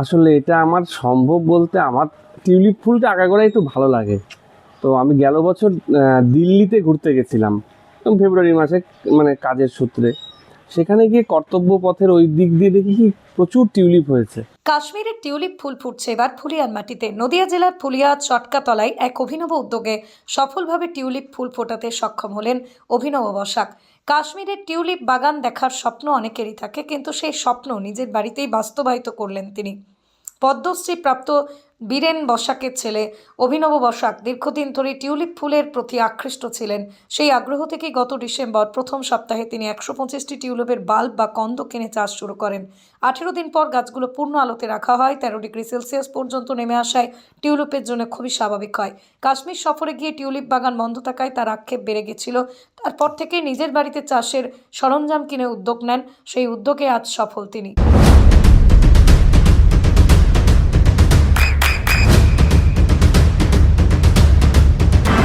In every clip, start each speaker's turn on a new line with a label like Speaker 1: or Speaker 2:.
Speaker 1: আসলে এটা আমার সম্ভব বলতে আমার টিউলিপ ফুলটা আগাগোড়াই একটু ভালো লাগে। তো আমি গেল বছর দিল্লিতে ঘুরতে গেছিলাম ফেব্রুয়ারি মাসে, মানে কাজের সূত্রে। সেখানে গিয়ে কর্তব্য পথের ওই দিক দিয়ে দেখি কি প্রচুর টিউলিপ হয়েছে।
Speaker 2: কাশ্মীরের টিউলিপ ফুল ফুটছে এবার ফুলিয়ার মাটিতে। নদিয়া জেলার ফুলিয়া চটকাতলায় এক অভিনব উদ্যোগে সফলভাবে টিউলিপ ফুল ফোটাতে সক্ষম হলেন অভিনব বসাক। কাশ্মীরের টিউলিপ বাগান দেখার স্বপ্ন অনেকেরই থাকে, কিন্তু সেই স্বপ্ন নিজের বাড়িতেই বাস্তবায়িত করলেন তিনি। পদ্মশ্রী প্রাপ্ত বীরেন বসাকের ছেলে অভিনব বসাক দীর্ঘদিন ধরে টিউলিপ ফুলের প্রতি আকৃষ্ট ছিলেন। সেই আগ্রহ থেকেই গত ডিসেম্বর প্রথম সপ্তাহে তিনি 125টি টিউলিপের বাল্ব বা কন্দ কিনে চাষ শুরু করেন। 18 দিন পর গাছগুলো পূর্ণ আলোতে রাখা হয়। 13 ডিগ্রি সেলসিয়াস পর্যন্ত নেমে আসায় টিউলিপের জন্য খুবই স্বাভাবিক হয়। কাশ্মীর সফরে গিয়ে টিউলিপ বাগান বন্ধ থাকায় তার আক্ষেপ বেড়ে গেছিল। তারপর থেকেই নিজের বাড়িতে চাষের সরঞ্জাম কিনে উদ্যোগ নেন। সেই উদ্যোগে আজ সফল তিনি।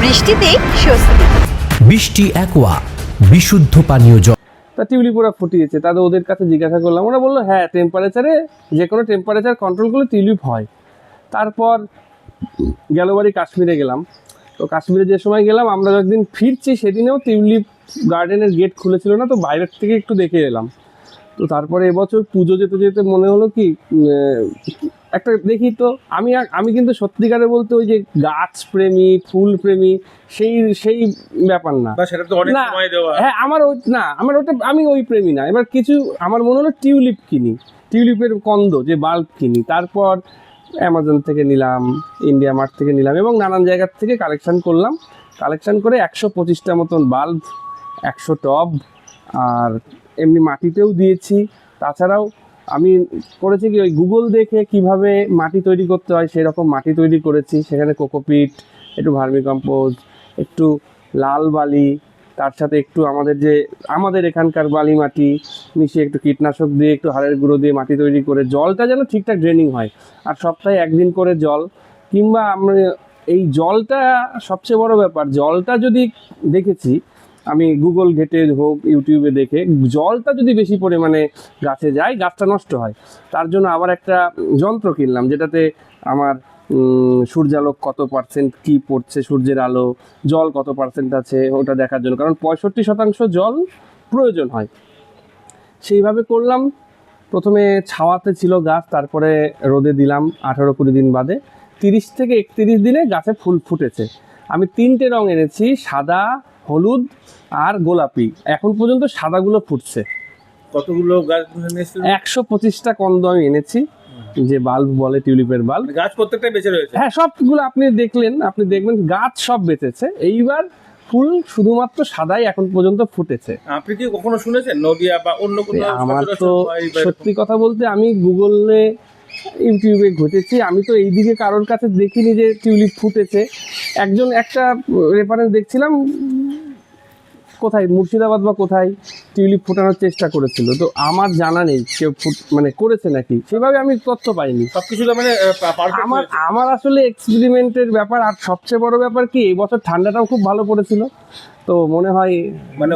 Speaker 3: বৃষ্টিতে স্বস্তি।
Speaker 4: বৃষ্টি অ্যাকোয়া বিশুদ্ধ পানীয় জল।
Speaker 1: তা টিউলিপ ওরা ফুটিয়েছে, তাদের ওদের কাছে জিজ্ঞাসা করলাম, ওরা বললো হ্যাঁ টেম্পারেচারে, যে কোনো টেম্পারেচার কন্ট্রোল করলে টিউলিপ হয়। তারপর গেলবারই কাশ্মীরে গেলাম। তো কাশ্মীরে যে সময় গেলাম আমরা একদিন ফিরছি, সেদিনেও টিউলিপ গার্ডেনের গেট খুলেছিল না, তো বাইরের থেকে একটু দেখে এলাম। তো তারপরে এবছর পুজো যেতে যেতে মনে হলো কি একটা দেখি। তো আমি কিন্তু সত্যিকারে বলতে ওই যে গাছ প্রেমী ফুল প্রেমী সেই সেই ব্যাপার না,
Speaker 5: সেটা তো অনেক সময় দেওয়া।
Speaker 1: হ্যাঁ আমার ওটা আমি ওই প্রেমী না। এবার কিছু আমার মনে হলো টিউলিপ কিনি, টিউলিপের কন্দ যে বাল্ব কিনি। তারপর অ্যামাজন থেকে নিলাম, ইন্ডিয়া মার্ট থেকে নিলাম এবং নানান জায়গার থেকে কালেকশন করে 125টা মতন বাল্ব, 100 টব, আর এমনি মাটিতেও দিয়েছি। তাছাড়াও আমি করেছি কি ওই গুগল দেখে কিভাবে মাটি তৈরি করতে হয় সেরকম মাটি তৈরি করেছি। সেখানে কোকোপিট, একটু ভার্মিকম্পোজ, একটু লাল বালি, তার সাথে একটু আমাদের এখানকার বালি মাটি মিশিয়ে একটু কীটনাশক দিয়ে একটু হাড়ের গুঁড়ো দিয়ে মাটি তৈরি করে জলটা যেন ঠিকঠাক ড্রেনিং হয়। আর সপ্তাহে একদিন করে জল, কিংবা আমরা এই জলটা সবচেয়ে বড় ব্যাপার, জলটা যদি দেখেছি আমি গুগল ঘেটে হোক ইউটিউবে দেখে, জলটা যদি বেশি পরিমাণে গাছে যায় গাছটা নষ্ট হয়। তার জন্য আবার একটা যন্ত্র কিনলাম যেটাতে আমার সূর্যালোক কত পার্সেন্ট কী পড়ছে, সূর্যের আলো, জল কত পার্সেন্ট আছে ওটা দেখার জন্য, কারণ 65% জল প্রয়োজন হয়। সেইভাবে করলাম। প্রথমে ছাওয়াতে ছিল গাছ, তারপরে রোদে দিলাম 18-20 দিন বাদে। 30 থেকে 31 দিনে গাছে ফুল ফুটেছে। আমি 3টে রং এনেছি, সাদা, হলুদ আর গোলাপি। এখন পর্যন্ত সাদাগুলো ফুটছে।
Speaker 5: কতগুলো গাছ নিয়েছিলেন?
Speaker 1: 125টা কন্দ আমি এনেছি, যে বাল্ব বলে টিউলিপের বাল্ব।
Speaker 5: গাছ প্রত্যেকটাই বেঁচে রয়েছে?
Speaker 1: হ্যাঁ, সবগুলো আপনি দেখবেন গাছ সব বেঁচেছে। এইবার ফুল শুধুমাত্র সাদাই এখন পর্যন্ত ফুটেছে।
Speaker 5: আপনি কি কখনো শুনেছেন নদিয়া বা অন্য কোথাও?
Speaker 1: আমার তো সত্যি কথা বলতে আমি গুগলে ইউটিউবে ঘটেছি, আমি তো এইদিকে কারোর কাছে দেখিনি যে টিউলিপ ফুটেছে। একটা রেফারেন্স দেখছিলাম, কোথায় মুর্শিদাবাদ বা কোথায় টিউলিপ ফোটানোর চেষ্টা করেছিল। তো আমার জানা নেই কেউ করেছে নাকি, সেভাবে আমি তথ্য পাইনি।
Speaker 5: সবকিছু মানে
Speaker 1: আমার আসলে এক্সপেরিমেন্টের ব্যাপার। আর সবচেয়ে বড় ব্যাপার কি, এই বছর ঠান্ডাটাও খুব ভালো পড়েছিল, তো মনে হয়
Speaker 5: মানে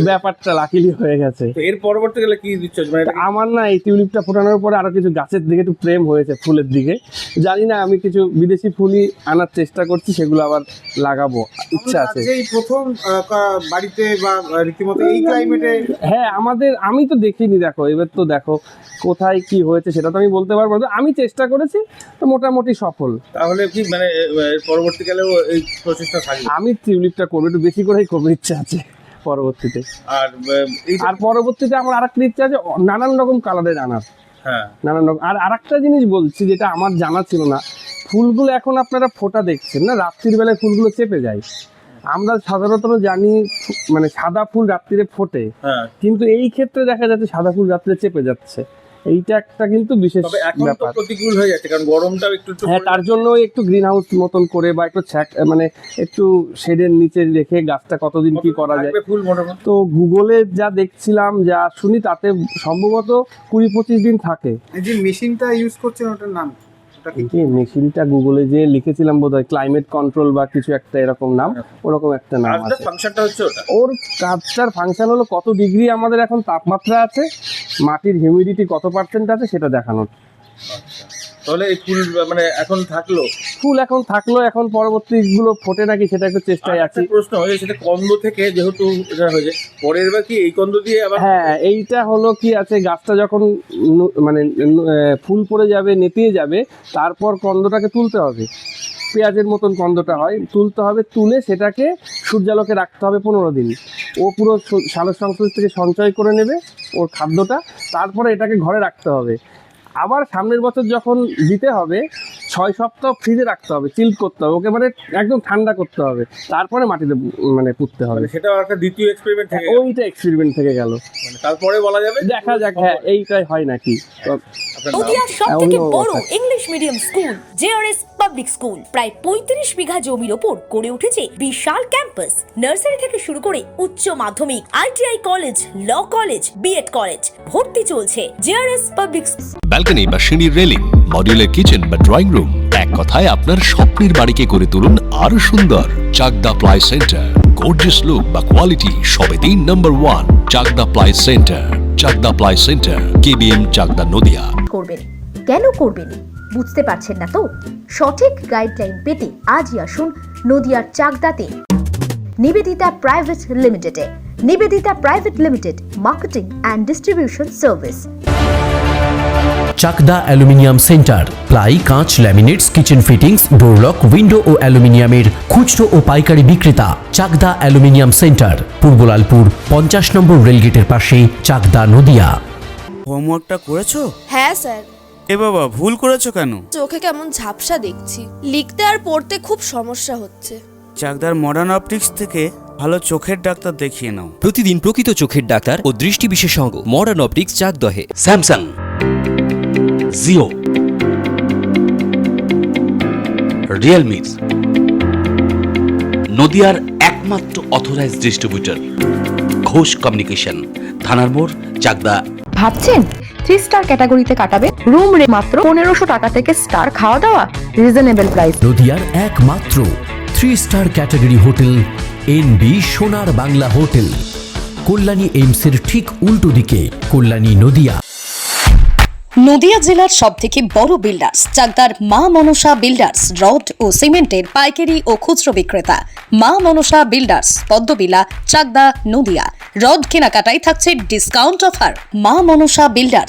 Speaker 1: ব্যাপারটা লাকিলি হয়ে গেছে।
Speaker 5: এর পরবর্তী গেলে কি দিচ্ছ? মানে
Speaker 1: আমার না এই টিউলিপটা ফোটানোর পরে আরো কিছু গাছের দিকে একটু প্রেম হয়েছে, ফুলের দিকে। জানি না, আমি কিছু বিদেশি ফুলই আনার চেষ্টা করছি, সেগুলো আবার লাগাবো, ইচ্ছা আছে।
Speaker 6: এই প্রথম বাড়িতে বা রীতিমতো এই ক্লাইমেটে।
Speaker 1: হ্যাঁ, আমি তো দেখিনি। দেখো এবার তো দেখো কোথায় কি হয়েছে সেটা তো আমি বলতে পারবো না। আমি চেষ্টা করেছি, তো মোটামুটি সফল।
Speaker 5: তাহলে কি মানে পরবর্তীকালেও এই প্রচেষ্টা থাকবে? আমি
Speaker 1: টিউলিপটা করবো, একটু বেশি করেই করবো, ইচ্ছা আছে পরবর্তীতে। আর পরবর্তীতে আমার আরেকটা ইচ্ছা আছে, নানান রকম কালারের আনার।
Speaker 5: হ্যাঁ,
Speaker 1: নানান রকম। আর আরেকটা জিনিস বলছি যেটা আমার জানা ছিল না, ফুলগুলো এখন আপনারা ফোটা দেখছেন না, রাত্রির বেলায় ফুলগুলো চেপে যায়। আমরা সাধারণত জানি মানে সাদা ফুল রাত্রিরে ফোটে, কিন্তু এই ক্ষেত্রে দেখা যাচ্ছে সাদা ফুল রাত্রিরে চেপে যাচ্ছে। এইটা একটা কিন্তু বিশেষ ব্যাপার।
Speaker 5: প্রতিকূল হয়ে যাচ্ছে কারণ গরমটাও একটু।
Speaker 1: হ্যাঁ, তার জন্য একটু গ্রিন হাউস মতন করে বা একটু মানে একটু শেডের নিচে রেখে গাছটা কতদিন কি করা যায়। তো গুগলে যা দেখছিলাম, যা শুনি, তাতে সম্ভবত 20-25 দিন থাকে।
Speaker 6: এই যে মেশিনটা ইউজ করছেন ওটার নাম
Speaker 1: কি? মেশিনটা গুগলে যে লিখেছিলাম বোধহয় ক্লাইমেট কন্ট্রোল বা কিছু একটা এরকম নাম, ওরকম একটা নাম আছে। ওর কাজটার ফাংশন হলো কত ডিগ্রি আমাদের এখন তাপমাত্রা আছে, মাটির হিউমিডিটি কত পার্সেন্ট আছে সেটা দেখানোর।
Speaker 5: আচ্ছা, তাহলে এই ফুল মানে এখন থাকলো।
Speaker 1: ফুল এখন থাকলো, এখন পরবর্তীগুলো ফোটে নাকি সেটা একটু চেষ্টায়
Speaker 5: আর
Speaker 1: আছি।
Speaker 5: একটা প্রশ্ন হয়েছে, সেটা কন্দ থেকে যেহেতু এটা হয়েছে, পরের বার কি এই কন্দ দিয়ে আবার?
Speaker 1: হ্যাঁ, এইটা হলো কি আছে, গাছটা যখন ফুল পড়ে যাবে, নেতিয়ে যাবে, তারপর কন্দটাকে তুলতে হবে। পেঁয়াজের মতন কন্দটা হয়, তুলতে হবে, তুলে সেটাকে সূর্যালোকে রাখতে হবে 15 দিন। ও পুরো সালোক সংশ্লেষ থেকে সঞ্চয় করে নেবে ওর খাদ্যটা, তারপরে এটাকে ঘরে রাখতে হবে। আবার সামনের বছর যখন দিতে হবে 6 সপ্তাহ ফ্রিজে রাখতে হবে, চিল্ড করতে হবে ওকে, মানে একদম ঠান্ডা করতে হবে, তারপরে মাটিতে পুঁততে হবে।
Speaker 5: মানে সেটাও একটা দ্বিতীয় এক্সপেরিমেন্ট থেকে গেল।
Speaker 1: ওইটা এক্সপেরিমেন্ট থেকে গেল,
Speaker 5: মানে তারপরে বলা যাবে,
Speaker 1: দেখা যাক হ্যাঁ এইটাই হয় নাকি। তো
Speaker 5: আপনার নাম?
Speaker 7: নদিয়ার সব থেকে
Speaker 1: অভিনব
Speaker 7: বড়
Speaker 1: Basak.
Speaker 7: English medium school JRS public school প্রায় 35 বিঘা জমির ওপর গড়ে উঠেছে বিশাল ক্যাম্পাস। নার্সারি থেকে শুরু করে উচ্চ মাধ্যমিক, ITI college, law college, BEd college, ভর্তি চলছে। জেআরএস পাবলিক
Speaker 8: ব্যালকনি বা সিঁড়ির রেলিং, মডিউলার কিচেন বা ড্রয়িং রুম, এক কথায় আপনার স্বপ্নের বাড়িকে করে তুলুন আরো সুন্দর। Chakdah ply centre, gorgeous look বা কোয়ালিটি সবে 3 number 1 Chakdah ply centre. Chakdah ply centre, KBM, Chakdah, Nadia.
Speaker 9: করবেন কেন করবেন বুঝতে পারছেন না তো? সঠিক গাইডলাইন পেতে আজই আসুন নদিয়ার চাকদাতে নিবেদিতা প্রাইভেট লিমিটেডে। Nivedita private limited, marketing and distribution service.
Speaker 4: Chakdah aluminium centre, ply, কাঁচ, laminates, kitchen fittings, door lock, window ও অ্যালুমিনিয়ামের খুচরো ও পাইকারি বিক্রেতা। Chakdah aluminium centre, Purbalalpur 50 number রেলগেটের পাশে, চাকদা, নদিয়া।
Speaker 10: হোমওয়ার্কটা করেছো?
Speaker 11: হ্যাঁ স্যার।
Speaker 10: এ বাবা, ভুল করেছো কেন?
Speaker 11: চোখে কেমন ঝাপসা দেখছি, লিখতে আর পড়তে খুব সমস্যা হচ্ছে।
Speaker 10: চাকদার মডার্ন অপটিক্স থেকে ভালো চোখের ডাক্তার দেখিয়ে নাও।
Speaker 12: প্রতিদিন প্রকৃত চোখের ডাক্তার ও দৃষ্টি বিশেষজ্ঞ মডার্ন অপটিক্স, চাকদহে।
Speaker 8: স্যামসাং, জিও, রিয়েলমি, নদিয়ার একমাত্র অথরাইজড ডিস্ট্রিবিউটর ঘোষ কমিউনিকেশন, থানার মোড়, চাকদা।
Speaker 9: ভাবছেন 3 স্টার ক্যাটাগরিতে কাটাবে? রুম রে মাত্র 1500 টাকা থেকে স্টার, খাওয়া দাওয়া রিজনেবল প্রাইস।
Speaker 4: নদিয়ার একমাত্র 3 স্টার ক্যাটাগরি হোটেল এনবি সোনার বাংলা হোটেল, কল্যাণী এইমসের ঠিক উল্টো দিকে, কল্যাণী, নদিয়া।
Speaker 2: নদিয়া জেলার সবথেকে বড় বিল্ডার্স চাকদার মা মনসা বিল্ডার্স, রড ও সিমেন্টের পাইকারি ও খুচরো বিক্রেতা। মা মনসা বিল্ডার্স, পদ্মবিলা, চাকদা, নদিয়া। রড কেনাকাটায় থাকছে ডিসকাউন্ট অফার। মা মনসা বিল্ডার্স,